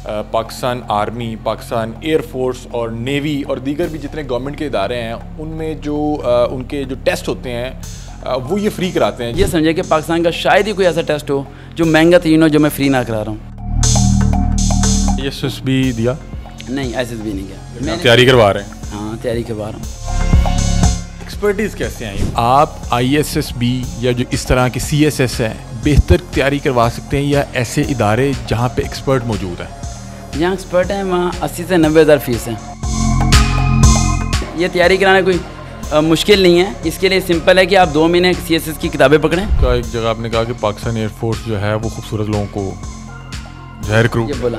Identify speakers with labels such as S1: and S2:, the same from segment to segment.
S1: Pakistan army, Pakistan air force और navy और दीगर भी जितने गवर्नमेंट के इदारे हैं उनमें जो उनके जो टेस्ट होते हैं वो ये फ्री कराते हैं।
S2: ये समझे कि पाकिस्तान का शायद ही कोई ऐसा टेस्ट हो जो महंगा तीन हो जो मैं फ्री ना करा रहा हूँ।
S1: ISSB दिया?
S2: नहीं, ISSB नहीं किया।
S1: मैं तैयारी करवा रहे हैं?
S2: हाँ, तैयारी करवा रहा हूँ।
S1: एक्सपर्टीज़ कैसे आई? आप ISSB या जो इस तरह की CSS है बेहतर तैयारी करवा सकते हैं या ऐसे इदारे जहाँ पे एक्सपर्ट मौजूद हैं?
S2: जहाँ एक्सपर्ट हैं वहाँ 80 से 90 हज़ार फीस है। ये तैयारी कराना कोई मुश्किल नहीं है। इसके लिए सिंपल है कि आप 2 महीने CSS की किताबें पकड़ें।
S1: तो एक जगह आपने कहा कि पाकिस्तान एयरफोर्स जो है वो खूबसूरत लोगों को जहर क्रू
S2: ये बोला,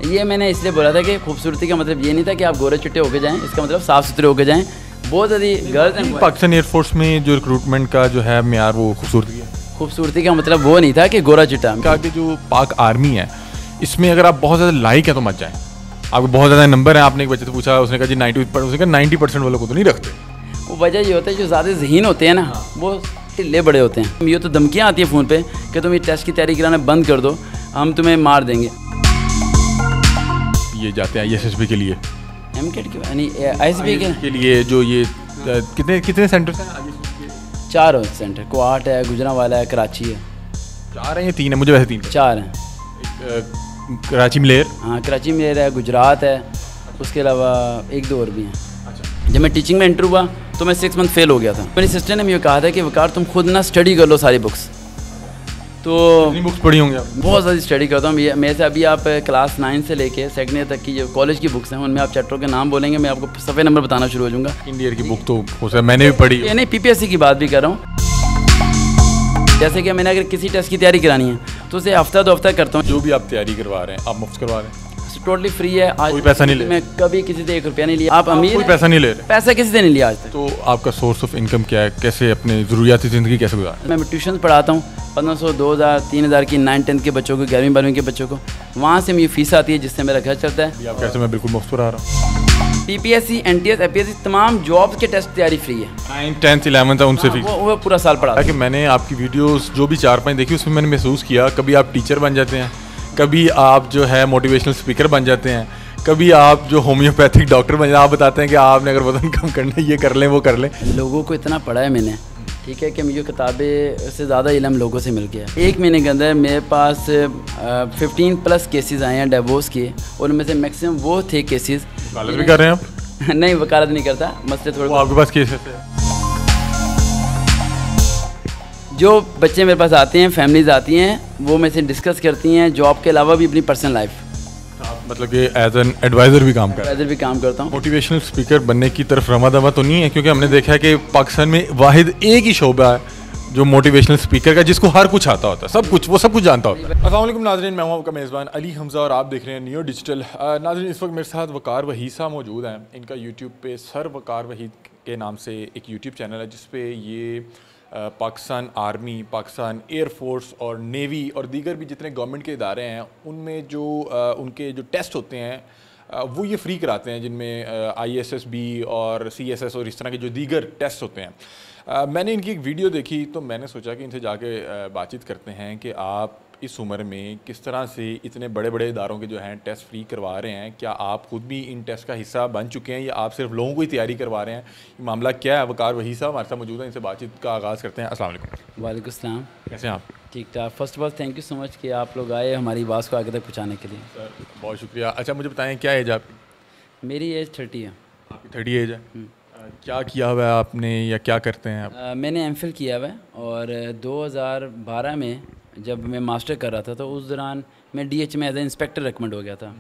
S2: ये मैंने इसलिए बोला था कि खूबसूरती का मतलब ये नहीं था कि आप गोरे चिट्टे होके जाएँ, इसका मतलब साफ़ सुथरे होके जाएँ। बहुत ज़्यादा गर्ल्स हैं।
S1: पाकिस्तान एयरफोर्स में जो रिक्रूटमेंट का जो है मेयार वो खूबसूरती है।
S2: खूबसूरती का मतलब वो नहीं था कि गोरा चिट्टा।
S1: कहा कि जो पाक आर्मी है इसमें अगर आप बहुत ज़्यादा लाइक है तो मत जाएं। आपके बहुत ज़्यादा नंबर हैं। आपने एक बच्चे से पूछा, उसने कहा जी 90% वालों को तो नहीं रखते।
S2: वो वजह ये होता है जो ज़्यादा ज़हीन होते हैं ना वो ढिल्ले बड़े होते हैं। ये तो धमकियाँ आती हैं फ़ोन पे कि तुम ये टेस्ट की तैयारी कराना बंद कर दो, हम तुम्हें मार देंगे।
S1: ये जाते हैं ISSB के लिए,
S2: MCAT के यानी ISSB
S1: के लिए जो ये कितने सेंटर्स हैं?
S2: 4 सेंटर, क्वाट है, गुजरांवाला है, कराची है।
S1: 4 हैं या 3 है? मुझे वैसे 3
S2: 4 हैं।
S1: कराची मलेर,
S2: हाँ कराची मलेर है, गुजरात है, उसके अलावा 1-2 और भी हैं।
S1: अच्छा।
S2: जब मैं टीचिंग में एंटर हुआ तो मैं 6 मंथ फेल हो गया था। मेरी सिस्टर ने मुझे कहा था कि वकार तुम खुद ना स्टडी कर लो सारी बुक्स। तो
S1: बुक्स पढ़ी होंगी आप?
S2: बहुत ज़्यादा स्टडी करता हूँ। मेरे से अभी आप क्लास 9 से लेके सेकंड ईयर तक की जो कॉलेज की बुक्स हैं उनमें आप चैप्टरों के नाम बोलेंगे, मैं आपको सफ़े नंबर बताना शुरू हो जाऊँगा।
S1: इंडिया की बुक तो हो सकता है मैंने भी पढ़ी।
S2: ये नहीं, PPSC की बात भी कर रहा हूँ। जैसे कि मैंने अगर किसी टेस्ट की तैयारी करानी है तो उसे हफ्ता 2 हफ्ता करता हूँ।
S1: जो भी आप तैयारी करवा रहे हैं आप मुफ्त करवा रहे हैं?
S2: टोटली फ्री है। आज
S1: कोई पैसा नहीं ले?
S2: मैं कभी किसी से 1 रुपया नहीं लिया। आप अमीर
S1: कोई पैसा नहीं ले रहे?
S2: पैसा किसी से नहीं लिया आज तक।
S1: तो आपका सोर्स ऑफ इनकम क्या है? कैसे अपनी ज़रूरियाती ज़िंदगी कैसे गुजारें?
S2: मैं ट्यूशन पढ़ाता हूँ 1500, 2000, 3000 की 9-10 के बच्चों को, 11वीं 12वीं के बच्चों को। वहाँ से मेरी फीस आती है जिससे मेरा घर चलता है।
S1: आप कैसे? मैं बिल्कुल मुफ्त पढ़ा रहा हूँ।
S2: PPSC, NTS, APSC तमाम जॉब्स के टेस्ट तैयारी फ्री है।
S1: 9th 10th 11th है उनसे फीस?
S2: वो पूरा साल पढ़ा।
S1: कि मैंने आपकी वीडियोस जो भी 4-5 देखी उसमें मैंने महसूस किया कभी आप टीचर बन जाते हैं, कभी आप जो है मोटिवेशनल स्पीकर बन जाते हैं, कभी आप जो होम्योपैथिक डॉक्टर बन जाते हैं। आप बताते हैं कि आपने अगर वजन कम करना है ये कर लें वो कर लें।
S2: लोगों को इतना पढ़ा है मैंने, ठीक है, कि मुझे किताबें से ज़्यादा इल्म लोगों से मिल गया। 1 महीने के अंदर मेरे पास 15+ केसेस आए हैं डिवोर्स के, और उनमें से मैक्सिमम वो थे केसेस।
S1: वकालत भी कर रहे हैं आप?
S2: नहीं, वकालत नहीं करता, मसले थोड़े।
S1: आपके पास केसेस है?
S2: जो बच्चे मेरे पास आते हैं, फैमिलीज आती हैं, वो मेरे से डिस्कस करती हैं जॉब के अलावा भी अपनी पर्सनल लाइफ।
S1: आप मतलब कि एज एन एडवाइज़र भी काम कर रहे हैं?
S2: एडवाइज़र भी काम करता हूँ।
S1: मोटिवेशनल स्पीकर बनने की तरफ रमा दवा तो नहीं है? क्योंकि हमने देखा है कि पाकिस्तान में वाहिद एक ही शोबा है जो मोटिवेशनल स्पीकर का, जिसको हर कुछ आता होता है, सब कुछ जानता होता है। अस्सलाम वालेकुम नाज़रीन, मैं हूं आपका मेज़बान अली हमज़ा और आप देख रहे हैं नियो डिजिटल। नाज़रीन, इस वक्त मेरे साथ वकार वहीद साहब मौजूद हैं। इनका यूट्यूब पे सर वकार वहीद के नाम से एक यूट्यूब चैनल है जिस पे ये पाकिस्तान आर्मी, पाकिस्तान एयरफोर्स और नेवी और दीगर भी जितने गवर्नमेंट के इदारे हैं उनमें जो उनके जो टेस्ट होते हैं वो ये फ्री कराते हैं, जिनमें ISSB और CSS और इस तरह के जो दीगर टेस्ट होते हैं। मैंने इनकी एक वीडियो देखी तो मैंने सोचा कि इनसे जाके बातचीत करते हैं कि आप इस उम्र में किस तरह से इतने बड़े बड़े इदारों के जो हैं टेस्ट फ्री करवा रहे हैं। क्या आप खुद भी इन टेस्ट का हिस्सा बन चुके हैं या आप सिर्फ लोगों को ही तैयारी करवा रहे हैं? ये मामला क्या है? वकार वहीद साहब हमारे साथ मौजूद हैं, इनसे बातचीत का आगाज़ करते हैं। अस्सलाम वालेकुम।
S2: वालेकुम सलाम।
S1: कैसे हैं आप?
S2: ठीक ठाक। First of all thank you so much कि आप लोग आए हमारी आवाज़ को आगे तक पहुँचाने के लिए।
S1: सर बहुत शुक्रिया। अच्छा मुझे बताएं, क्या एज आपकी?
S2: मेरी एज 30 है।
S1: आपकी 30 एज है? क्या किया हुआ है आपने या क्या करते हैं आप?
S2: मैंने MPhil किया हुआ है, और 2012 में जब मैं मास्टर कर रहा था तो उस दौरान मैं DH में एज ए इंस्पेक्टर रिकमेंड हो गया था।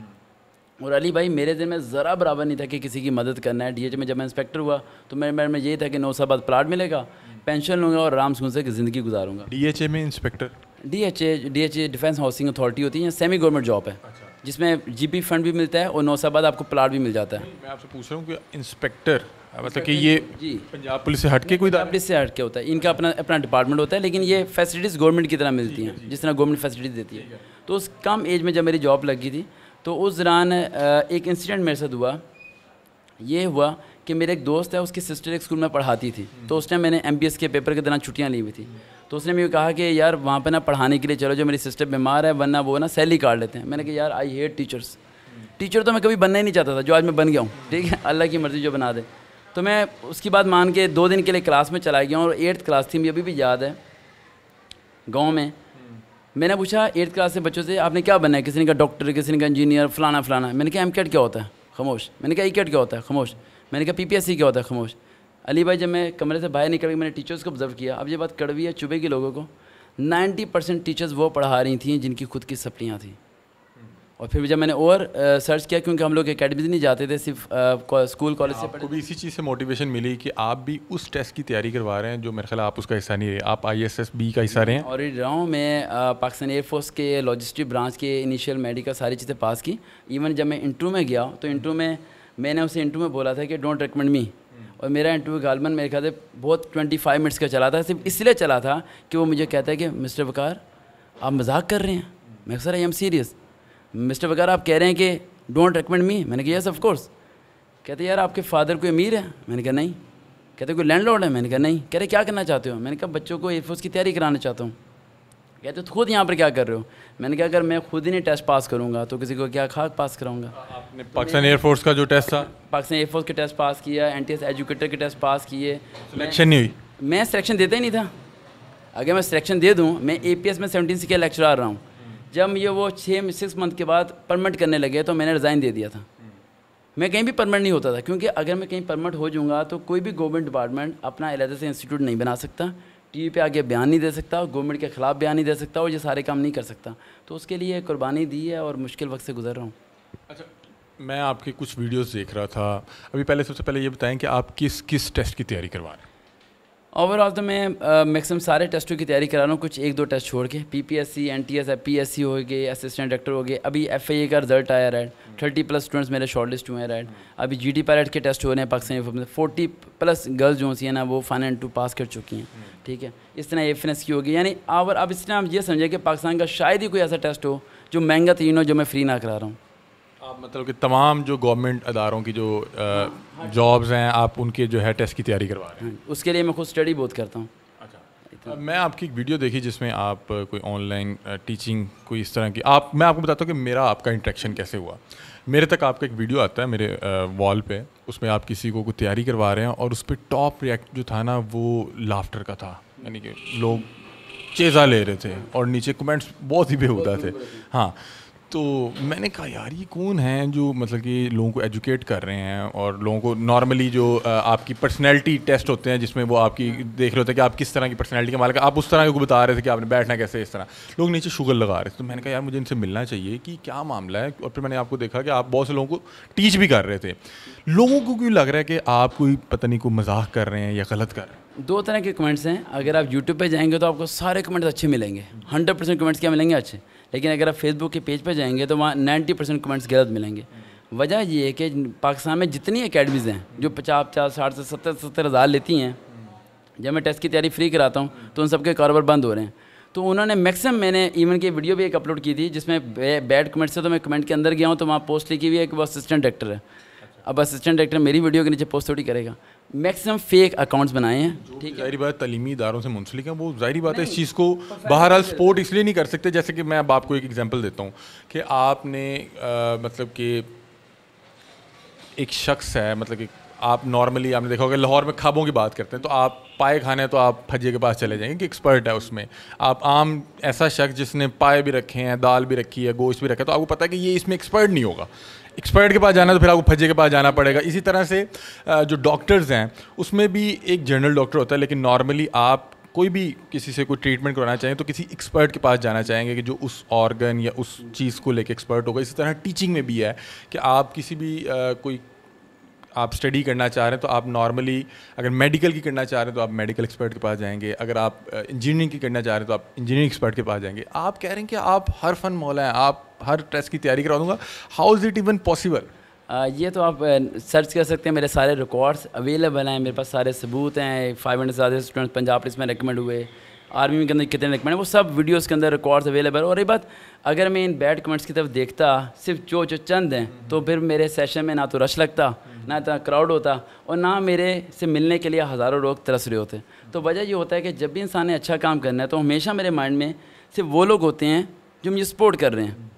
S2: और अली भाई, मेरे दिल में ज़रा बराबर नहीं था कि किसी की मदद करना है। DH में जब मैं इंस्पेक्टर हुआ तो मेरे मन में यही था कि 9 साल बाद प्लाट मिलेगा, पेंशन लूँगा और आराम सुकून से ज़िंदगी गुजारूँगा।
S1: DHA में inspector? DHA defence housing authority होती है, सेमी गवर्नमेंट जॉब है। अच्छा। जिसमें GP फंड भी मिलता है और 9 साल बाद आपको प्लाट भी मिल जाता है। मैं आपसे पूछ रहा हूँ कि इंस्पेक्टर मतलब कि ये जी पंजाब पुलिस से हट के कोई?
S2: पंजाब पुलिस से हट के होता है, इनका अपना डिपार्टमेंट होता है, लेकिन ये फैसिलिटीज़ गवर्नमेंट की तरह मिलती हैं, जिस तरह गवर्नमेंट फैसिलिटीज़ देती है। तो उस कम एज में जब मेरी जॉब लगी थी तो उस दौरान एक इंसिडेंट मेरे साथ हुआ। ये हुआ कि मेरे एक दोस्त है, उसकी सिस्टर एक स्कूल में पढ़ाती थी, तो उस टाइम मैंने MBS के पेपर के दौरान छुट्टियाँ ली हुई थी। तो उसने मुझे कहा कि यार वहाँ पे ना पढ़ाने के लिए चलो, जो मेरी सिस्टर बीमार है, वरना वो ना सैलरी काट लेते हैं। मैंने कहा यार आई हेट टीचर्स, टीचर तो मैं कभी बनना ही नहीं चाहता था, जो आज मैं बन गया हूँ, ठीक है, अल्लाह की मर्ज़ी जो बना दे। तो मैं उसकी बात मान के 2 दिन के लिए क्लास में चला गया हूँ, और 8th क्लास थी, मुझे अभी भी याद है, गाँव में। मैंने पूछा 8th क्लास से बच्चों से, आपने क्या बनना है? किसी ने कहा डॉक्टर, किसी ने कहा इंजीनियर, फलाना फलाना। मैंने कहा एमकेट क्या होता है? खामोश। मैंने कहा ईकेट क्या होता है? खामोश। मैंने कहा पीपीएससी क्या होता है? खामोश। अली भाई, जब मैं कमरे से बाहर निकल के मैंने टीचर्स को ऑब्जर्व किया, अब ये बात कड़वी है, चुभेगी लोगों को, 90% टीचर्स वो पढ़ा रही थी जिनकी खुद की सप्लियाँ थी। और फिर जब मैंने और सर्च किया, क्योंकि हम लोग एकेडमी नहीं जाते थे, सिर्फ स्कूल कॉलेज से
S1: आपको भी इसी चीज़ से मोटिवेशन मिली कि आप भी उस टेस्ट की तैयारी करवा रहे हैं जो मेरे ख्याल आप उसका हिस्सा नहीं रहे, आप ISSB का हिस्सा रहे हैं।
S2: और रहा हूँ मैं पाकिस्तान एयरफोर्स के लॉजिस्टिक ब्रांच के इनिशियल मेडिकल सारी चीज़ें पास की। इवन जब मैं इंटरव्यू में गया तो इंटरव्यू में मैंने उसे इंटरव्यू में बोला था कि डोंट रिकमेंड मी, और मेरा इंटरव्यू गालमन मेरे ख्याल से बहुत 25 मिनट्स का चला था। सिर्फ इसलिए चला था कि वो मुझे कहता है कि मिस्टर वकार आप मजाक कर रहे हैं। मैं sir I am serious. Mister Waqar आप कह रहे हैं कि डोंट रिकमेंड मी? मैंने कहा यस ऑफ कोर्स। कहते यार आपके फादर कोई अमीर है? मैंने कहा नहीं। कहते कोई लैंडलॉर्ड है? मैंने कहा नहीं। कह रहे क्या करना चाहते हो? मैंने कहा बच्चों को एयरफोर्स की तैयारी कराना चाहता हूँ। कहते तो खुद यहाँ पर क्या कर रहे हो? मैंने कहा अगर मैं खुद ही नहीं टेस्ट पास करूँगा तो किसी को क्या खाक पास कराऊँगा।
S1: आपने पाकिस्तान एयरफोर्स का जो टेस्ट था,
S2: पाकिस्तान एयरफोर्स के टेस्ट पास किया, NTS एजुकेटर के टेस्ट पास किए,
S1: सिलेक्शन नहीं हुई।
S2: मैं सिलेक्शन देता ही नहीं था। अगर मैं सिलेक्शन दे दूँ, मैं APS में 17 के लेक्चरर रहा हूँ। जब ये वो 6 मंथ के बाद परमानेंट करने लगे तो मैंने रिज़ाइन दे दिया था। मैं कहीं भी परमानेंट नहीं होता था, क्योंकि अगर मैं कहीं परमानेंट हो जाऊँगा तो कोई भी गवर्नमेंट डिपार्टमेंट अपना अलग से इंस्टीट्यूट नहीं बना सकता, टीवी पे आगे बयान नहीं दे सकता, गवर्नमेंट के ख़िलाफ़ बयान नहीं दे सकता, और ये सारे काम नहीं कर सकता। तो उसके लिए कुर्बानी दी है और मुश्किल वक्त से गुजर रहा हूँ।
S1: अच्छा, मैं आपके कुछ वीडियोस देख रहा था अभी। पहले सबसे पहले ये बताएं कि आप किस टेस्ट की तैयारी करवा रहे हैं?
S2: ओवरऑल तो मैं मैक्सिमम सारे टेस्टों की तैयारी करा रहा हूँ, कुछ 1-2 टेस्ट छोड़ के। PPSC, NTS, PSC हो गए, असिस्टेंट डायरेक्टर हो गए, अभी FIA का रिजल्ट आया रहा है, 30+ स्टूडेंट्स मेरे शॉर्ट लिस्ट हुए हैं राइट। अभी GD पायलट के टेस्ट हो रहे हैं पाकिस्तान में, 40+ गर्ल्स जो सी है ना वो फाइनल 2 पास कर चुकी हैं, ठीक है। इस तरह एफिनेस की होगी, यानी और अब इस तरह आप ये समझे कि पाकिस्तान का शायद ही कोई ऐसा टेस्ट हो जो महंगा तरीन हो, जो मैं फ्री ना करा रहा हूँ।
S1: आप मतलब कि तमाम जो गवर्नमेंट अदारों की जो जॉब्स हैं आप उनके जो है टेस्ट की तैयारी करवा रहे हैं?
S2: उसके लिए मैं खुद स्टडी बहुत करता हूँ।
S1: अच्छा, मैं आपकी एक वीडियो देखी जिसमें आप कोई ऑनलाइन टीचिंग कोई इस तरह की मैं आपको बताता हूँ कि मेरा आपका इंटरेक्शन कैसे हुआ। मेरे तक आपका एक वीडियो आता है मेरे वॉल पे, उसमें आप किसी को कोई तैयारी करवा रहे हैं और उस पर टॉप रिएक्ट जो था ना वो लाफ्टर का था, यानी कि लोग चेज़ा ले रहे थे और नीचे कमेंट्स बहुत ही बेहुदा थे। हाँ, तो मैंने कहा यार ये कौन हैं जो मतलब कि लोगों को एजुकेट कर रहे हैं और लोगों को नॉर्मली जो आपकी पर्सनैलिटी टेस्ट होते हैं जिसमें वो आपकी देख रहे होते हैं कि आप किस तरह की पर्सनैलिटी के मालिक, आप उस तरह को बता रहे थे कि आपने बैठना कैसे, इस तरह लोग नीचे शुगर लगा रहे थे। तो मैंने कहा यार मुझे इनसे मिलना चाहिए कि क्या मामला है। और फिर मैंने आपको देखा कि आप बहुत से लोगों को टीच भी कर रहे थे। लोगों को क्यों लग रहा है कि आप कोई पता नहीं कोई मजाक कर रहे हैं या गलत कर रहे हैं?
S2: 2 तरह के कमेंट्स हैं। अगर आप यूट्यूब पे जाएंगे तो आपको सारे कमेंट्स अच्छे मिलेंगे, 100% कमेंट्स क्या मिलेंगे अच्छे। लेकिन अगर आप फेसबुक के पेज पे जाएंगे तो वहाँ 90% कमेंट्स गलत मिलेंगे। वजह ये है कि पाकिस्तान में जितनी एकेडमीज़ हैं जो 50, 60 से 70 हज़ार लेती हैं, जब मैं टेस्ट की तैयारी फ्री कराता हूँ तो उन सबके कारोबार बंद हो रहे हैं। तो उन्होंने मैक्सिमम, मैंने इवन की वीडियो भी एक अपलोड की थी जिसमें बैड कमेंट्स है, तो मैं कमेंट के अंदर गया हूँ तो वहाँ पोस्ट लिखी हुई है कि वो असिस्टेंट डायरेक्टर है। अब असिस्टेंट डायरेक्टर मेरी वीडियो के नीचे पोस्ट थोड़ी करेगा। मैक्सिमम फेक अकाउंट्स बनाए हैं, ठीक है।
S1: ज़ाहिर बात तलीमी इदारों से मुंसलिक हैं, वो ज़ाहिर बात है इस चीज़ को बहरहाल सपोर्ट इसलिए नहीं कर सकते। जैसे कि मैं अब आपको एक एग्जांपल देता हूँ कि आपने मतलब कि एक शख्स है, मतलब कि आप नॉर्मली आपने देखा होगा लाहौर में ख्वाबों की बात करते हैं तो आप पाए खाने तो आप फज्जे के पास चले जाएंगे कि एक्सपर्ट है उसमें। आप आम ऐसा शख्स जिसने पाए भी रखे हैं, दाल भी रखी है, गोश्त भी रखा है, तो आपको पता है कि ये इसमें एक्सपर्ट नहीं होगा। एक्सपर्ट के पास जाना तो फिर आपको फज्जे के पास जाना पड़ेगा। इसी तरह से जो डॉक्टर्स हैं उसमें भी एक जनरल डॉक्टर होता है, लेकिन नॉर्मली आप कोई भी किसी से कोई ट्रीटमेंट करवाना चाहें तो किसी एक्सपर्ट के पास जाना चाहेंगे कि जो उस ऑर्गन या उस चीज़ को लेके एक्सपर्ट होगा। इसी तरह टीचिंग में भी है कि आप किसी भी कोई आप स्टडी करना चाह रहे हैं तो आप नॉर्मली अगर मेडिकल की करना चाह रहे हैं तो आप मेडिकल एक्सपर्ट के पास जाएंगे, अगर आप इंजीनियरिंग की करना चाह रहे हैं तो आप इंजीनियरिंग एक्सपर्ट के पास जाएंगे। आप कह रहे हैं कि आप हर फन मौला हैं, आप हर टेस्ट की तैयारी करा दूँगा। How is it even possible?
S2: ये तो आप सर्च कर सकते हैं, मेरे सारे रिकॉर्ड्स अवेलेबल हैं, मेरे पास सारे सबूत हैं। 500 से ज़्यादा स्टूडेंट्स पंजाब पुलिस में रिकमेंड हुए, आर्मी के अंदर कितने रिकमेंड, वो सब वीडियोस के अंदर रिकॉर्ड्स अवेलेबल। और ये बात, अगर मैं इन बैड कमेंट्स की तरफ देखता सिर्फ जो चंद हैं, तो फिर मेरे सेशन में ना तो रश लगता, ना इतना क्राउड होता, और ना मेरे से मिलने के लिए हज़ारों लोग तरस रहे होते। तो वजह ये होता है कि जब भी इंसान ने अच्छा काम करना है तो हमेशा मेरे माइंड में सिर्फ वो लोग होते हैं जो मुझे सपोर्ट कर रहे हैं।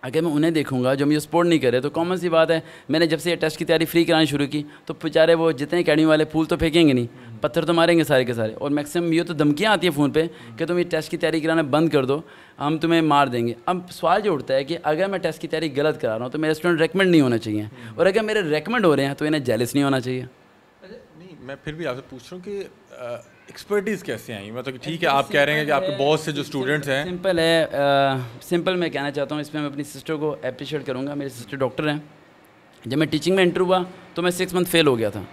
S2: अगर मैं उन्हें देखूंगा जो मुझे सपोर्ट नहीं करे, तो कॉमन सी बात है, मैंने जब से ये टेस्ट की तैयारी फ्री करानी शुरू की तो बेचारे वो जितने अकेडमी वाले फूल तो फेंकेंगे नहीं, पत्थर तो मारेंगे सारे के सारे। और मैक्सिमम ये तो धमकियाँ आती हैं फ़ोन पे कि तुम ये टेस्ट की तैयारी कराना बंद कर दो, हम तुम्हें मार देंगे। अब सवाल जो उठता है कि अगर मैं टेस्ट की तैयारी गलत करा रहा हूँ तो मेरे स्टूडेंट रेकमेंड नहीं होना चाहिए, और अगर मेरे रेकमेंड हो रहे हैं तो इन्हें जेलस नहीं होना चाहिए।
S1: नहीं, मैं फिर भी आपसे पूछ रहा हूँ कि एक्सपर्टीज़ कैसे आई? मतलब ठीक है, आप कह रहे हैं कि आपके बहुत से जो स्टूडेंट्स हैं।
S2: सिंपल है, सिंपल मैं कहना चाहता हूँ, इसमें मैं अपनी सिस्टर को अप्रिशिएट करूँगा। मेरी सिस्टर डॉक्टर हैं। जब मैं टीचिंग में एंटर हुआ तो मैं 6 मंथ फेल हो गया था,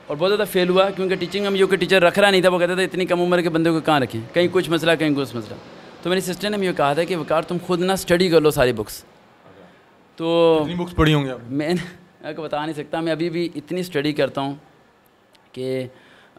S2: और बहुत ज़्यादा फेल हुआ क्योंकि टीचिंग में मुझे कोई टीचर रख रहा नहीं था। वो कहते थे इतनी कम उम्र के बंदे को कहाँ रखें, कहीं कुछ मसला कहीं कुछ मसला। तो मेरी सिस्टर ने मुझे कहा था कि वकार तुम खुद ना स्टडी कर लो सारी बुक्स। तो
S1: कितनी बुक्स पढ़ी होंगी आप?
S2: मैं आपको बता नहीं सकता, मैं अभी भी इतनी स्टडी करता हूँ कि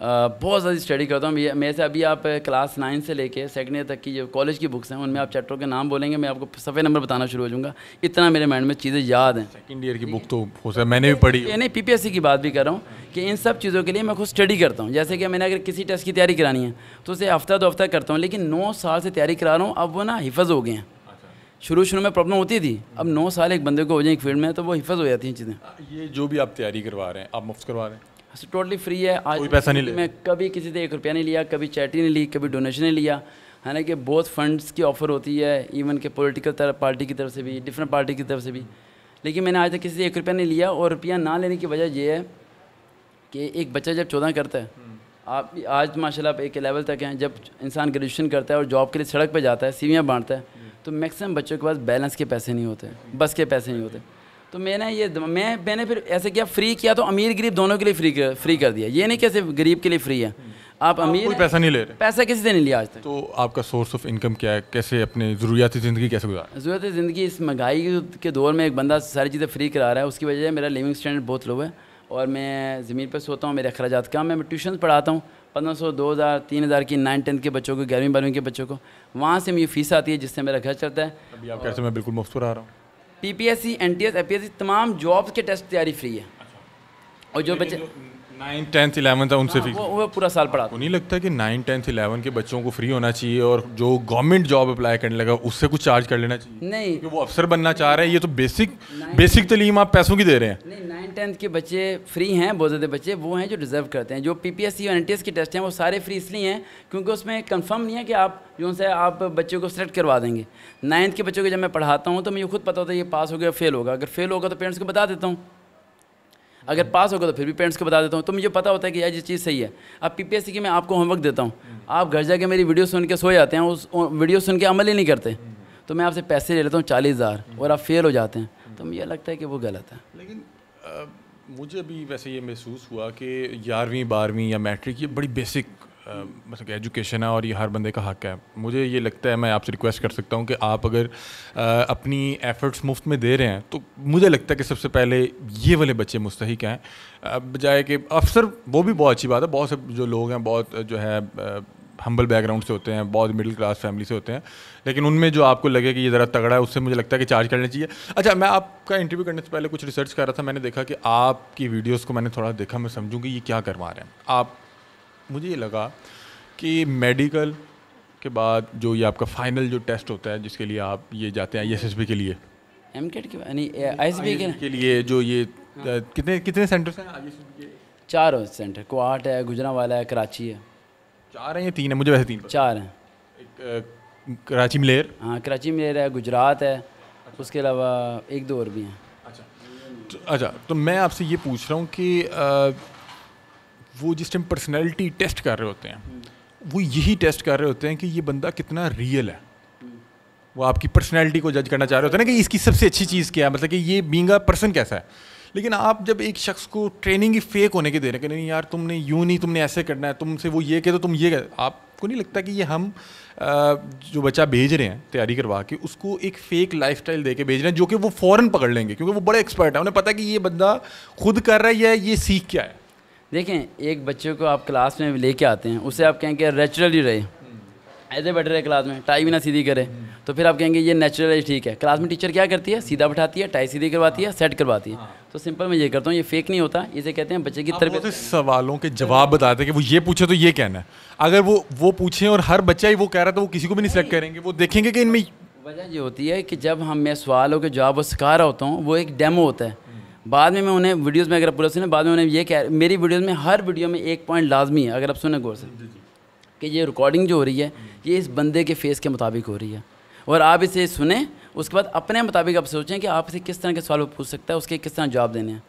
S2: बहुत ज़्यादा स्टडी करता हूँ। मेरे से अभी आप क्लास 9 से लेके सेकंड ईयर तक की जो कॉलेज की बुक्स हैं उनमें आप चैप्टरों के नाम बोलेंगे, मैं आपको सफ़े नंबर बताना शुरू हो जाऊँगा, इतना मेरे माइंड में चीज़ें याद हैं।
S1: सेकंड ईयर की बुक तो हो सकता है मैंने भी पढ़ी।
S2: ये नहीं, PPSC की बात भी कर रहा हूँ कि इन सब चीज़ों के लिए मैं खुद स्टडी करता हूँ। जैसे कि मैंने अगर किसी टेस्ट की तैयारी करानी है तो उसे हफ्ता 2 हफ्ता करता हूँ, लेकिन 9 साल से तैयारी करा रहा हूँ, अब वो ना हिफज हो गए हैं। शुरू में प्रॉब्लम होती थी, अब 9 साल एक बंदे को हो जाए एक फील्ड में तो वो हिफज हो जाती हैं चीज़ें।
S1: ये जो भी आप तैयारी करवा रहे हैं, आप मुफ्त करवा रहे हैं?
S2: टोटली फ्री है। आज
S1: कोई पैसा नहीं ले?
S2: मैं कभी किसी से 1 रुपया नहीं लिया, कभी चैरिटी नहीं ली, कभी डोनेशन नहीं लिया। हालांकि बहुत फंड्स की ऑफ़र होती है, इवन के पॉलिटिकल पार्टी की तरफ से भी, डिफरेंट पार्टी की तरफ से भी, लेकिन मैंने आज तक किसी से 1 रुपया नहीं लिया। और रुपया ना लेने की वजह यह है कि एक बच्चा जब 14 करता है, आप आज माशाल्लाह आप एक लेवल तक हैं, जब इंसान ग्रेजुएशन करता है और जॉब के लिए सड़क पर जाता है, सीवियाँ बांटता है, तो मैक्सिमम बच्चों के पास बैलेंस के पैसे नहीं होते, बस के पैसे नहीं होते। तो मैंने फिर ऐसे किया, फ्री किया तो अमीर गरीब दोनों के लिए फ्री कर दिया। ये नहीं कैसे गरीब के लिए फ्री है, आप अमीर
S1: कोई पैसा नहीं ले रहे?
S2: पैसा किसी से नहीं लिया आज तक।
S1: तो आपका सोर्स ऑफ इनकम क्या है? कैसे अपने ज़रूरियाती ज़िंदगी कैसे गुजार?
S2: ज़रूरत ज़िंदगी इस महंगाई के दौर में एक बंदा सारी चीज़ें फ्री करा रहा है, उसकी वजह से मेरा लिविंग स्टैंडर्ड बहुत लो है, और मैं ज़मीन पर सोता हूँ, मेरे अखराजात कम है। मैं ट्यूशन पढ़ाता हूँ 1500, 2000, 3000 की 9-10 के बच्चों को, 11वीं 12वीं के बच्चों को, वहाँ से मुझे फ़ीस आती है जिससे मेरा घर चलता है।
S1: अभी आप कैसे? मैं बिल्कुल मुफ्त पढ़ा रहा हूँ।
S2: PPSC, NTS, APSC तमाम जॉब्स के टेस्ट तैयारी फ्री है। और जो बच्चे
S1: 9, 10, 11 था उनसे फीस
S2: वो पूरा साल पढ़ाता।
S1: नहीं लगता कि 9, 10, 11 के बच्चों को फ्री होना चाहिए, और जो गवर्नमेंट जॉब अप्लाई करने लगा उससे कुछ चार्ज कर लेना चाहिए?
S2: नहीं,
S1: क्योंकि वो अफसर बनना चाह रहे हैं, ये तो बेसिक तालीम आप पैसों की दे रहे हैं।
S2: नहीं, 9-10 के बच्चे फ्री हैं, बहुत ज़्यादा बच्चे वो हैं जो डिज़र्व करते हैं। जो PPSC और NTS के टेस्ट हैं वो सारे फ्री इसलिए हैं क्योंकि उसमें कंफर्म नहीं है कि आप जो से आप बच्चों को सेलेक्ट करवा देंगे। 9th के बच्चों को जब मैं पढ़ाता हूँ तो मुझे खुद पता होता है ये पास हो गया, फेल होगा। अगर फेल होगा तो पेरेंट्स को बता देता हूँ, अगर पास होगा तो फिर भी पेरेंट्स को बता देता हूँ। तो मुझे पता होता है कि यार ये चीज़ सही है। अब PPSC की मैं आपको होमवर्क देता हूँ, आप घर जाके मेरी वीडियो सुन के सो जाते हैं, उस वीडियो सुन के अमल ही नहीं करते, तो मैं आपसे पैसे ले लेता हूँ 40,000 और आप फेल हो जाते हैं, तो मुझे लगता है कि वो गलत है।
S1: लेकिन मुझे अभी वैसे ये महसूस हुआ कि 11वीं 12वीं या मैट्रिक ये बड़ी बेसिक मतलब एजुकेशन है और ये हर बंदे का हक है। मुझे ये लगता है, मैं आपसे रिक्वेस्ट कर सकता हूँ कि आप अगर अपनी एफ़र्ट्स मुफ्त में दे रहे हैं तो मुझे लगता है कि सबसे पहले ये वाले बच्चे मुस्तहिक हैं, बजाय कि अफसर वो भी बहुत अच्छी बात है। बहुत से जो लोग हैं बहुत जो है हम्बल बैकग्राउंड से होते हैं, बहुत मिडिल क्लास फैमिली से होते हैं, लेकिन उनमें जो आपको लगे कि ये ज़रा तगड़ा है उससे मुझे लगता है कि चार्ज करना चाहिए। अच्छा, मैं आपका इंटरव्यू करने से पहले कुछ रिसर्च कर रहा था, मैंने देखा कि आपकी वीडियोज़ को मैंने थोड़ा देखा, मैं समझूँ कि ये क्या करवा रहे हैं आप। मुझे ये लगा कि मेडिकल के बाद जो ये आपका फाइनल जो टेस्ट होता है जिसके लिए आप ये जाते हैं ISSB के लिए,
S2: MCAT के नहीं ISSB
S1: के लिए, जो ये कितने सेंटर्स हैं ISSB के?
S2: 4 सेंटर, क्वाट है, गुजरांवाला है, कराची है।
S1: 4 हैं या 3 है? मुझे वैसे 3
S2: 4 हैं।
S1: एक कराची मलेर,
S2: हाँ कराची मलेर है, गुजरात है, उसके अलावा 1-2 और भी हैं।
S1: अच्छा, तो मैं आपसे ये पूछ रहा हूँ कि वो जिस टाइम पर्सनैलिटी टेस्ट कर रहे होते हैं वो यही टेस्ट कर रहे होते हैं कि ये बंदा कितना रियल है। वो आपकी पर्सनैलिटी को जज करना चाह रहे होते हैं ना कि इसकी सबसे अच्छी चीज़ क्या है, मतलब कि ये बीइंग अ पर्सन कैसा है। लेकिन आप जब एक शख्स को ट्रेनिंग ही फेक होने की दे रहे हैं कि नहीं यार तुमने यूँ नहीं, तुमने ऐसे करना है, तुमसे वो ये कहे तो तुम ये कहे, आपको नहीं लगता कि ये हम जो बच्चा भेज रहे हैं तैयारी करवा के उसको एक फ़ेक लाइफस्टाइल दे के भेज रहे हैं जो कि वो फ़ौरन पकड़ लेंगे क्योंकि वो बड़े एक्सपर्ट है, उन्हें पता है कि ये बंदा खुद कर रहा है या ये सीख क्या है।
S2: देखें, एक बच्चे को आप क्लास में लेके आते हैं, उसे आप कहें कि नेचुरली रहे, ऐसे बैठे रहे क्लास में, टाई भी ना सीधी करे, तो फिर आप कहेंगे ये नेचुरल है, ठीक है। क्लास में टीचर क्या करती है, सीधा बैठाती है, टाई सीधी करवाती है, सेट करवाती है। तो सिंपल मैं ये करता हूँ, ये फेक नहीं होता, इसे कहते हैं बच्चे की तरबियत।
S1: सवालों के जवाब बताते हैं कि वो ये पूछे तो ये कहना है। अगर वो पूछें और हर बच्चा ही वो कह रहा है तो वो किसी को भी नहीं सेलेक्ट करेंगे, वो देखेंगे कि इनमें
S2: वजह ये होती है कि जब मैं सवालों के जवाब सिखा रहा होता हूँ, वो एक डेमो होता है। बाद में मैं उन्हें वीडियोस में अगर पूरा सुने, बाद में उन्हें ये कह, मेरी वीडियोस में हर वीडियो में एक पॉइंट लाजमी है, अगर आप सुने गौर से, कि ये रिकॉर्डिंग जो हो रही है ये इस बंदे के फेस के मुताबिक हो रही है, और आप इसे सुने, उसके बाद अपने मुताबिक आप सोचें कि आप इसे किस तरह के सवाल पूछ सकता है, उसके किस तरह जवाब देने हैं।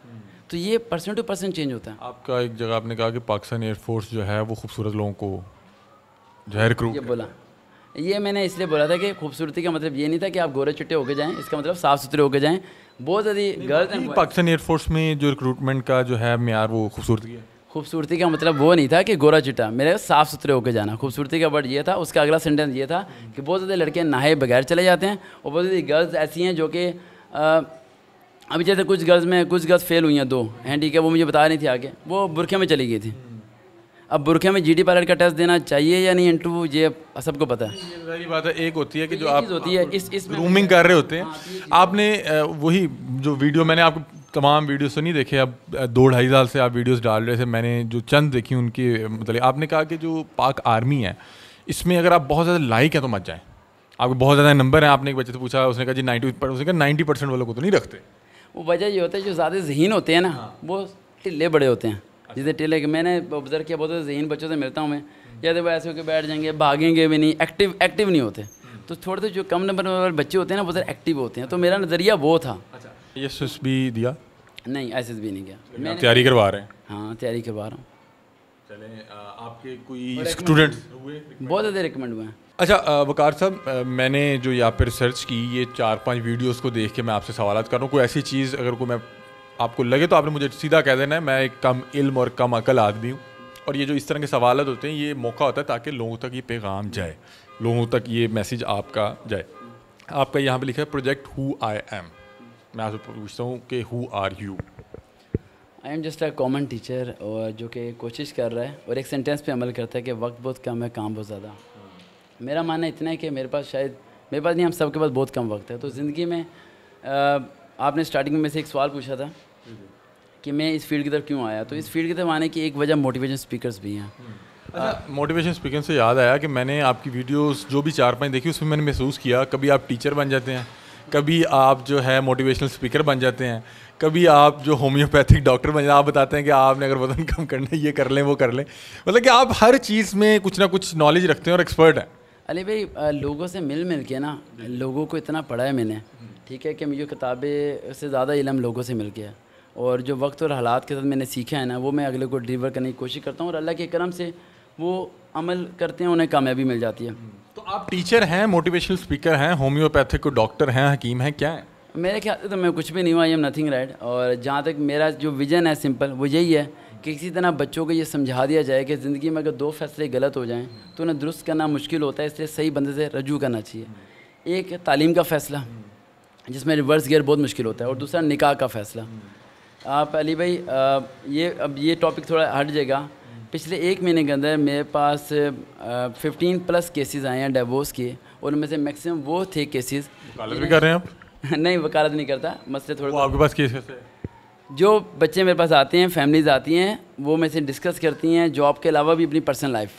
S2: तो ये पर्सन टू पर्सन चेंज होता है।
S1: आपका एक जगह आपने कहा कि पाकिस्तान एयरफोर्स जो है वो खूबसूरत लोगों को जो है रिक्रूट,
S2: ये बोला, ये मैंने इसलिए बोला था कि खूबसूरती का मतलब ये नहीं था कि आप गोरे चिट्टे होके जाएं, इसका मतलब साफ़ सुथरे होके जाएं। बहुत ज़्यादा गर्ल्स
S1: पाकिस्तान एयरफोर्स में जो रिक्रूटमेंट का जो है म्यार वो खूबसूरती है।
S2: खूबसूरती का मतलब वो नहीं था कि गोरा चिट्टा, मेरे साफ़ सुथरे होकर जाना। खूबसूरती का वर्ड ये था, उसका अगला सेंटेंस ये था कि बहुत ज़्यादा लड़के नहाए बगैर चले जाते हैं, और बहुत ज़्यादा गर्ल्स ऐसी हैं जो कि अभी जैसे कुछ गर्ल्स फेल हुई हैं 2 हैं, ठीक है, वो मुझे बता रही थी आगे, वो बुरखे में चली गई थी। अब बुरखे में जीडी पायलट का टेस्ट देना चाहिए या नहीं, इंटरव्यू, ये सबको पता है।
S1: ये बात है, एक होती है कि जो आप
S2: होती है इसमें
S1: ग्रूमिंग कर रहे होते हैं, आपने वही जो वीडियो मैंने आपको तमाम वीडियोस तो नहीं देखे, अब 2-2.5 साल से आप वीडियोस डाल रहे थे, मैंने जो चंद देखी उनकी मतलब आपने कहा कि जो पाक आर्मी है इसमें अगर आप बहुत ज़्यादा लाइक हैं तो मत जाएं, आपके बहुत ज़्यादा नंबर हैं। आपने एक बच्चे से पूछा, उसने कहा जी 90% वालों को तो नहीं रखते।
S2: वो वजह ये होता है जो ज़्यादा ज़हीन होते हैं ना, वो टिल्ले बड़े होते हैं। जैसे टिल्ले के मैंने ऑब्जर्व किया, बहुत ज़हीन बच्चों से मिलता हूँ मैं, या तो वो ऐसे होकर बैठ जाएंगे, भागेंगे भी नहीं, एक्टिव नहीं होते। तो थोड़े से जो कम नंबर वाले बच्चे होते हैं ना, वो ज़रा एक्टिव होते हैं। तो मेरा नज़रिया वो था।
S1: एसएस भी दिया?
S2: नहीं, एसएस भी नहीं किया, मैं
S1: तैयारी करवा रहे हैं।
S2: हाँ, तैयारी करवा रहा हूँ।
S1: चलें, आपके कोई स्टूडेंट्स हुए?
S2: बहुत ज़्यादा रिकमेंड हुए हैं।
S1: अच्छा वकार साहब, मैंने जो यहाँ पे रिसर्च की, ये 4-5 वीडियोस को देख के मैं आपसे सवाल कर रहा हूँ। कोई ऐसी चीज़ अगर कोई मैं आपको लगे तो आपने मुझे सीधा कह देना है, मैं एक कम इल्म और कम अकल आदमी हूँ, और ये जो इस तरह के सवाल होते हैं ये मौका होता है ताकि लोगों तक ये पैगाम जाए, लोगों तक ये मैसेज आपका जाए। आपका यहाँ पे लिखा है प्रोजेक्ट हु आई एम। मैं आपसे पूछता हूँ कि who are you?
S2: I am just a common teacher, और जो कि कोशिश कर रहा है और एक सेंटेंस पे अमल करता है कि वक्त बहुत कम है, काम बहुत ज़्यादा। मेरा मानना इतना है कि मेरे पास नहीं, हम सबके पास बहुत कम वक्त है। तो ज़िंदगी में आपने स्टार्टिंग में से एक सवाल पूछा था कि मैं इस फील्ड की तरफ क्यों आया, तो इस फील्ड की तरफ आने की एक वजह मोटिवेशन स्पीकर्स भी हैं।
S1: अच्छा, मोटिवेशन स्पीकर से याद आया कि मैंने आपकी वीडियोस जो भी 4-5 देखी उसमें मैंने महसूस किया, कभी आप टीचर बन जाते हैं, कभी आप जो है मोटिवेशनल स्पीकर बन जाते हैं, कभी आप जो होम्योपैथिक डॉक्टर बन जाते हैं। आप बताते हैं कि आपने अगर वजन कम करना है ये कर लें वो कर लें, मतलब कि आप हर चीज़ में कुछ ना कुछ नॉलेज रखते हैं और एक्सपर्ट हैं।
S2: अली भाई, लोगों से मिल के ना, लोगों को इतना पढ़ा है मैंने, ठीक है, कि मुझे किताबें से ज़्यादा इल्म लोगों से मिल गया, और जो वक्त और हालात के साथ मैंने सीखा है ना, वो मैं अगले को डिलीवर करने की कोशिश करता हूँ, और अल्लाह के करम से वो अमल करते हैं, उन्हें कामयाबी मिल जाती है।
S1: तो आप टीचर हैं, मोटिवेशनल स्पीकर हैं, होम्योपैथिक डॉक्टर हैं, हकीम हैं, क्या है?
S2: मेरे ख्याल से तो मैं कुछ भी नहीं हुआ, आई एम नथिंग राइट। और जहाँ तक मेरा जो विज़न है सिंपल, वो यही है कि किसी तरह बच्चों को ये समझा दिया जाए कि ज़िंदगी में अगर 2 फैसले गलत हो जाएं तो उन्हें दुरुस्त करना मुश्किल होता है, इसलिए सही बंदे से रजू करना चाहिए। एक तालीम का फ़ैसला जिसमें रिवर्स गियर बहुत मुश्किल होता है, और दूसरा निकाह का फ़ैसला। आप अली भाई, अब ये टॉपिक थोड़ा हट जाएगा। पिछले 1 महीने के अंदर मेरे पास 15+ केसेस आए हैं डिवोर्स के, और उनमें से मैक्सिमम वो थे केसेस।
S1: वकालत भी कर रहे हैं आप?
S2: नहीं, वकालत नहीं करता, मसले थोड़े।
S1: आपके पास केस कैसे है?
S2: जो बच्चे मेरे पास आते हैं, फैमिलीज आती हैं, वो मेरे से डिस्कस करती हैं, जॉब के अलावा भी अपनी पर्सनल लाइफ।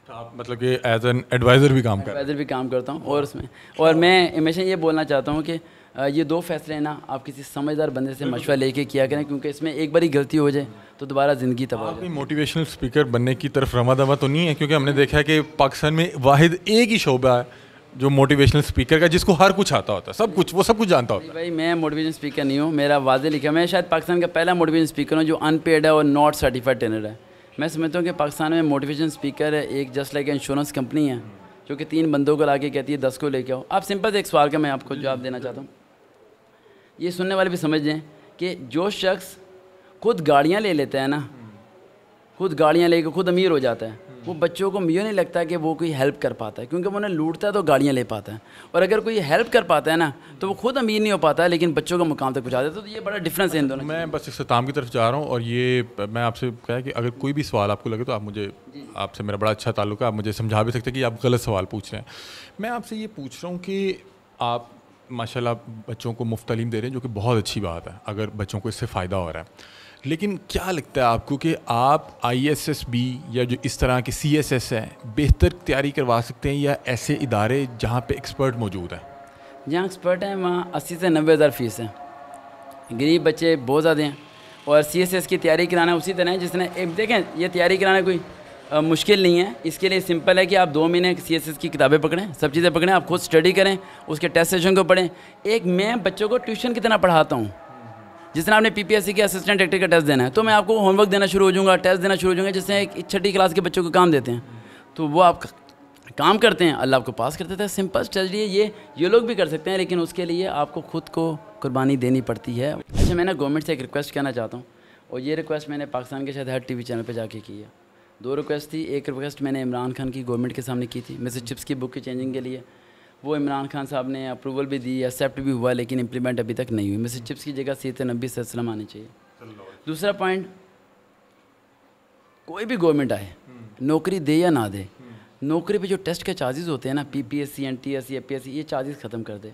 S1: तो आप मतलब कि एज एन एडवाइज़र भी काम कर रहे हैं?
S2: एडवाइज़र भी काम करता हूँ, और उसमें, और मैं हमेशा ये बोलना चाहता हूँ कि ये 2 फैसले ना आप किसी समझदार बंदे से मशवरा लेके किया करें, क्योंकि इसमें एक बार ही गलती हो जाए तो दोबारा ज़िंदगी तबाह हो जाए।
S1: मोटिवेशनल स्पीकर बनने की तरफ रमा दवा तो नहीं है, क्योंकि हमने देखा है कि पाकिस्तान में वाहिद एक ही शोबा है जो मोटिवेशनल स्पीकर का, जिसको हर कुछ आता होता है, सब कुछ, वो सब कुछ जानता होता है।
S2: भाई मैं मोटिवेशन स्पीकर नहीं हूँ, मेरा वाज़े लिखा, मैं शायद पाकिस्तान का पहला मोटिवेशन स्पीकर हूँ जो अनपेड है और नॉट सर्टिफाइड ट्रेनर है। मैं समझता हूँ कि पाकिस्तान में मोटिवेशन स्पीकर एक जस्ट लाइक इंश्योरेंस कंपनी है जो कि 3 बंदों को लाके कहती है 10 को लेके आओ। आप सिंपल से एक सवाल का मैं आपको जवाब देना चाहता हूँ, ये सुनने वाले भी समझ जाएँ कि जो शख्स खुद गाड़ियाँ ले लेता है ना, खुद गाड़ियाँ लेकर खुद अमीर हो जाता है, वो बच्चों को यूँ नहीं लगता कि वो कोई हेल्प कर पाता है, क्योंकि वो उन्हें लूटता है तो गाड़ियाँ ले पाता है। और अगर कोई हेल्प कर पाता है ना तो वो खुद अमीर नहीं हो पाता है, लेकिन बच्चों को मुकाम तक पहुँचा देता है। तो ये बड़ा डिफरेंस है इन दोनों।
S1: मैं बस इख्तिताम की तरफ जा रहा हूँ, और ये मैं आपसे कहा कि अगर कोई भी सवाल आपको लगे तो आप मुझे, आपसे मेरा बड़ा अच्छा ताल्लुक है, आप मुझे समझा भी सकते हैं कि आप गलत सवाल पूछ रहे हैं। मैं आपसे ये पूछ रहा हूँ कि आप माशाल्लाह बच्चों को मुफ्त तालीम दे रहे हैं, जो कि बहुत अच्छी बात है अगर बच्चों को इससे फ़ायदा हो रहा है। लेकिन क्या लगता है आपको कि आप ISSB या जो इस तरह के CSS है बेहतर तैयारी करवा सकते हैं, या ऐसे इदारे जहाँ पे एक्सपर्ट मौजूद हैं?
S2: जहाँ एक्सपर्ट हैं वहाँ 80 से 90 हज़ार फ़ीस है। गरीब बच्चे बहुत ज़्यादा हैं, और CSS की तैयारी कराना उसी तरह है जिसने, एक देखें ये तैयारी कराना कोई मुश्किल नहीं है। इसके लिए सिंपल है कि आप 2 महीने CSS की किताबें पकड़ें, सब चीज़ें पकड़ें, आप खुद स्टडी करें, उसके टेस्ट सेशन को पढ़ें। एक मैं बच्चों को ट्यूशन की तरह पढ़ाता हूँ। जिस तरह आपने PPSC के असिस्टेंट डायरेक्टर का टेस्ट देना है, तो मैं आपको होमवर्क देना शुरू हो जाऊँगा, टेस्ट देना शुरू हो जाऊँगा, जैसे एक 6ठी क्लास के बच्चों को काम देते हैं, तो वो आप काम करते हैं, अल्लाह आपको पास कर देता है। सिंपल स्टडी है ये लोग भी कर सकते हैं, लेकिन उसके लिए आपको खुद को कुर्बानी देनी पड़ती है। अच्छा, मैं ना गवर्नमेंट से एक रिक्वेस्ट करना चाहता हूँ, और ये रिक्वेस्ट मैंने पाकिस्तान के शायद हर TV चैनल पर जाके की है। 2 रिक्वेस्ट थी। एक रिक्वेस्ट मैंने इमरान खान की गवर्नमेंट के सामने की थी मिसेस चिप्स की बुक की चेंजिंग के लिए। वो इमरान खान साहब ने अप्रूवल भी दी, एक्सेप्ट भी हुआ, लेकिन इम्प्लीमेंट अभी तक नहीं हुई। मिसेस चिप्स की जगह सीरत नबी सल्लल्लाहु अलैहि वसल्लम आनी चाहिए। दूसरा पॉइंट, कोई भी गवर्नमेंट आए, नौकरी दे या ना दे, नौकरी पे जो टेस्ट के चार्जेस होते हैं ना, PPSC NTSC APSC, ये चार्जेस ख़त्म कर दे।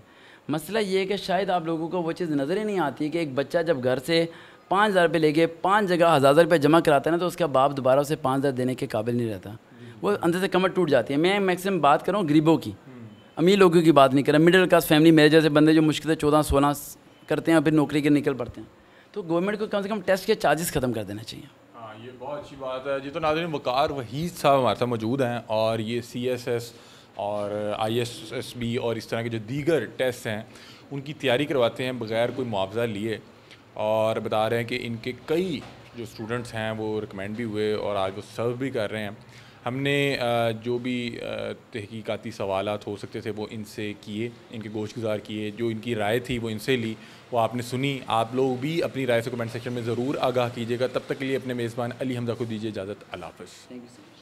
S2: मसला ये है कि शायद आप लोगों को वो चीज़ नज़र ही नहीं आती है कि एक बच्चा जब घर से 5,000 रुपये लेके 5 जगह 1,000 रुपये जमा कराता है ना, तो उसका बाप दोबारा उसे 5,000 देने के काबिल नहीं रहता। वो अंदर से कमर टूट जाती है। मैं मैक्सिमम बात कर रहा हूँ गरीबों की, अमीर लोगों की बात नहीं कर रहा। मिडिल क्लास फैमिली, मेरे जैसे बंदे जो मुश्किल से 14-16 करते हैं, फिर नौकरी के निकल पड़ते हैं। तो गवर्नमेंट को कम से कम टेस्ट के चार्जेस ख़त्म कर देना चाहिए।
S1: हाँ, ये बहुत अच्छी बात है जी। तो नाज़रीन, वक़ार वहीद साहब हमारे साथ मौजूद हैं, और ये CSS और ISSB और इस तरह के जो दीगर टेस्ट हैं उनकी तैयारी करवाते हैं बग़ैर कोई मुआवजा लिए, और बता रहे हैं कि इनके कई जो स्टूडेंट्स हैं वो रिकमेंड भी हुए और आज वो सर्व भी कर रहे हैं। हमने जो भी तहकीकाती सवालात हो सकते थे वो इनसे किए, इनके गोशगुजार किए, जो इनकी राय थी वो इनसे ली, वो आपने सुनी। आप लोग भी अपनी राय से कमेंट सेक्शन में ज़रूर आगाह कीजिएगा। तब तक के लिए अपने मेज़बान अली हमज़ा को दीजिए इजाज़त। अल्लाह हाफ़िज़।
S2: Thank you sir.